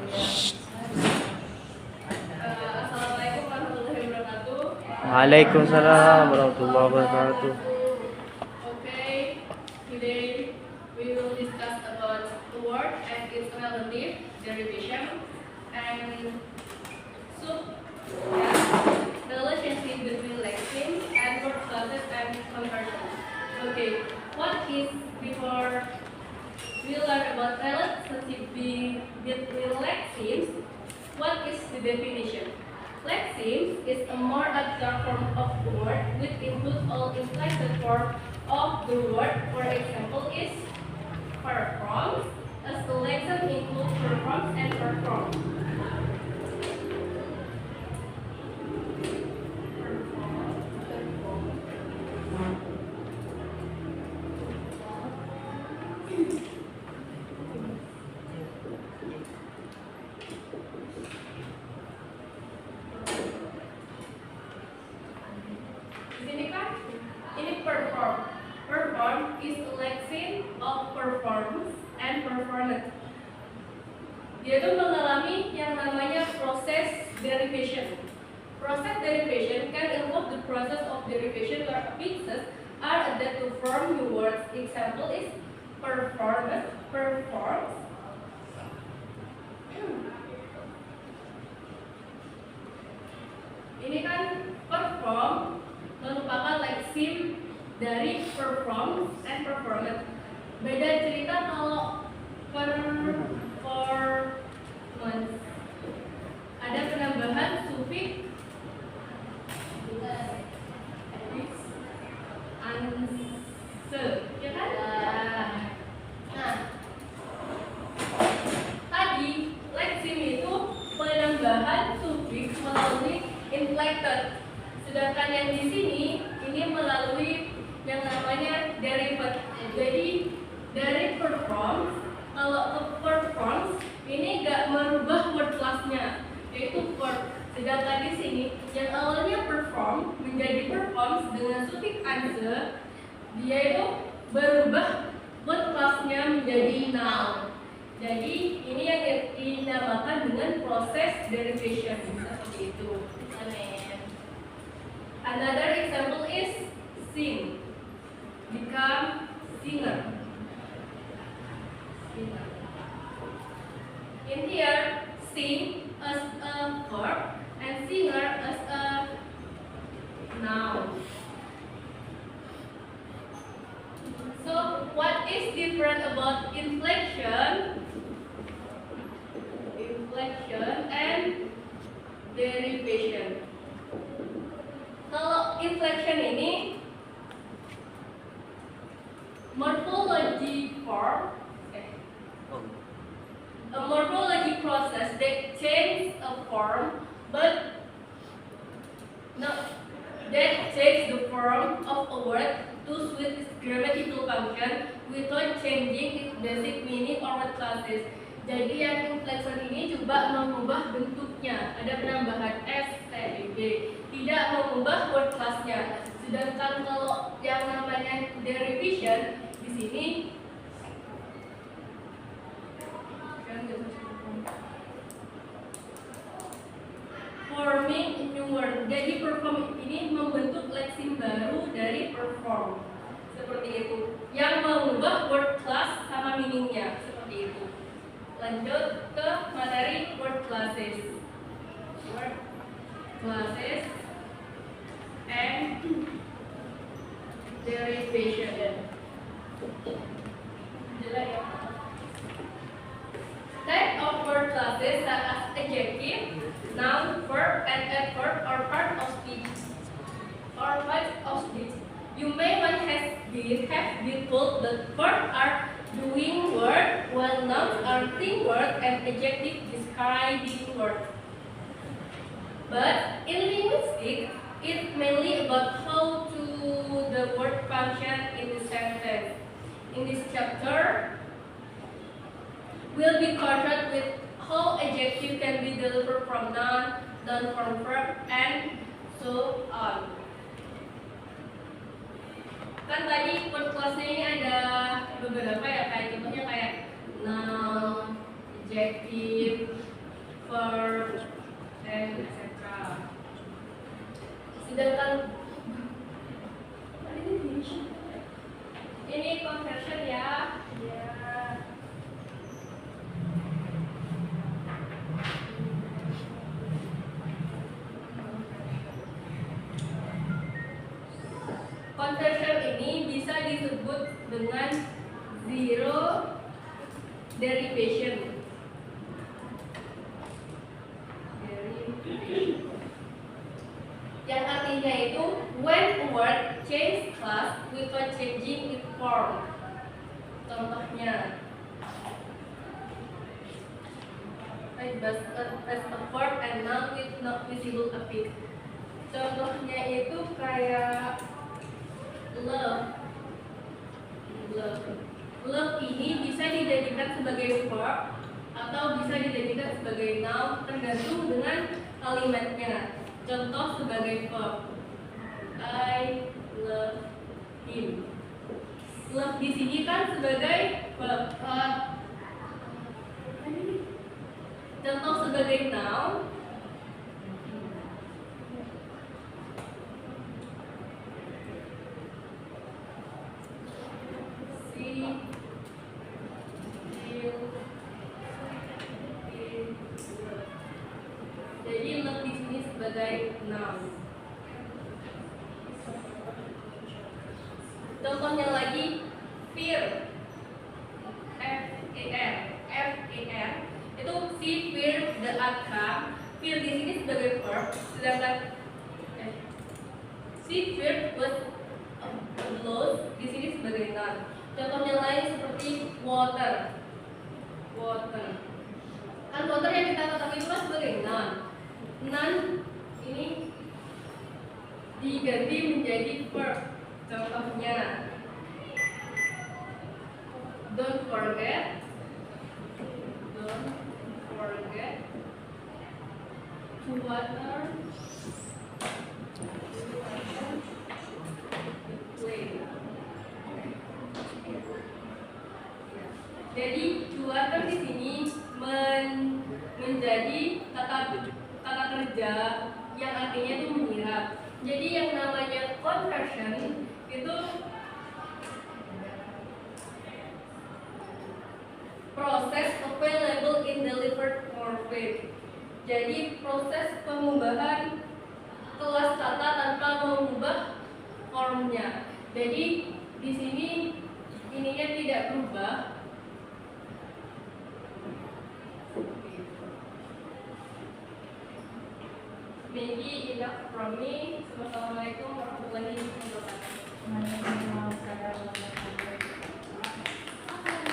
Assalamualaikum warahmatullahi wabarakatuh. Waalaikumsalam warahmatullahi wabarakatuh. Okay, today we will discuss about the word and its relative derivation and the relationship between lexemes and word classes and conversion. Okay, what is before we learn about relationship between lexemes? What is the definition? Lexemes is a more abstract form of the word which includes all inflected forms of the word. For example, is performs. As the lexeme includes performs and perform. Ini perform. Perform is a lexeme of performance and performance. Dia itu mengalami yang namanya proses derivation. Process derivation can involve the process of derivation where affixes are added to form new words. Example is performance, performs. Ini kan perform merupakan lexeme dari perform and performance. Beda cerita kalau performance ada penambahan sufiks anse, ya kan? Nah, tadi lexeme itu penambahan sufiks melalui inflected. Sedangkan yang di sini ini melalui yang namanya derivative. Jadi dari performs, kalau ke performs ini nggak merubah word class-nya, yaitu verb. Sedangkan di sini yang awalnya perform menjadi performs dengan sufiks anse, dia itu berubah word class-nya menjadi noun. Jadi ini yang dinamakan dengan proses derivation seperti itu. Another example is sing, become singer. In here, sing as a verb and singer as a noun. So, what is different about inflection and derivation? Kalau inflection ini morphology form, a morphology process that changes a form, but that takes the form of a word to suit its grammatical function without changing its basic meaning or word classes. Jadi yang inflection ini coba mengubah bentuknya, ada penambahan s, t, d, tidak mengubah word class-nya. Sedangkan kalau yang namanya derivation di sini forming a new word. Jadi perform ini membentuk lexeme baru dari perform. Seperti itu. Yang mengubah word class sama meaningnya. Seperti itu. Lanjut ke materi word classes. Word classes and derivation. Jelas ya? Type of word classes such as adjective, noun, verb, and adverb are part of speech. You may have been told that verbs are doing word, while nouns are thing word, and adjective describing word. But in linguistics, it's mainly about how the word function in the sentence. In this chapter, we'll be confronted with how adjective can be delivered from noun, noun from verb, and so on. Kan tadi word class-nya ini ada beberapa ya, kayak contohnya kayak noun, adjective, derivation. Yang artinya itu when a word change class without changing its form. Contohnya, as a verb and noun with not visible affix. Contohnya itu kayak love. Love ini bisa dijadikan sebagai verb atau bisa dijadikan sebagai noun tergantung dengan kalimatnya. Contoh sebagai verb, I love him. Love di sini kan sebagai verb. Contoh sebagai noun, jadi love di sini sebagai noun. Contohnya lagi fear, F-E-R, itu si fear the outcome. Fear di sini sebagai verb, sedangkan si fear was lost di sini sebagai noun. Contohnya lain seperti water. Kan water yang kita ketahui itu kan sebagai noun. Noun ini diganti menjadi verb. Contohnya, don't forget to water play. Jadi to water di sini menjadi kata kerja yang artinya itu menyiram. Jadi yang namanya conversion itu proses available in delivered format. Jadi proses pengubahan kelas kata tanpa mengubah formnya. Jadi di sini ininya tidak berubah. Maybe enough from me. Wassalamualaikum warahmatullahi wabarakatuh.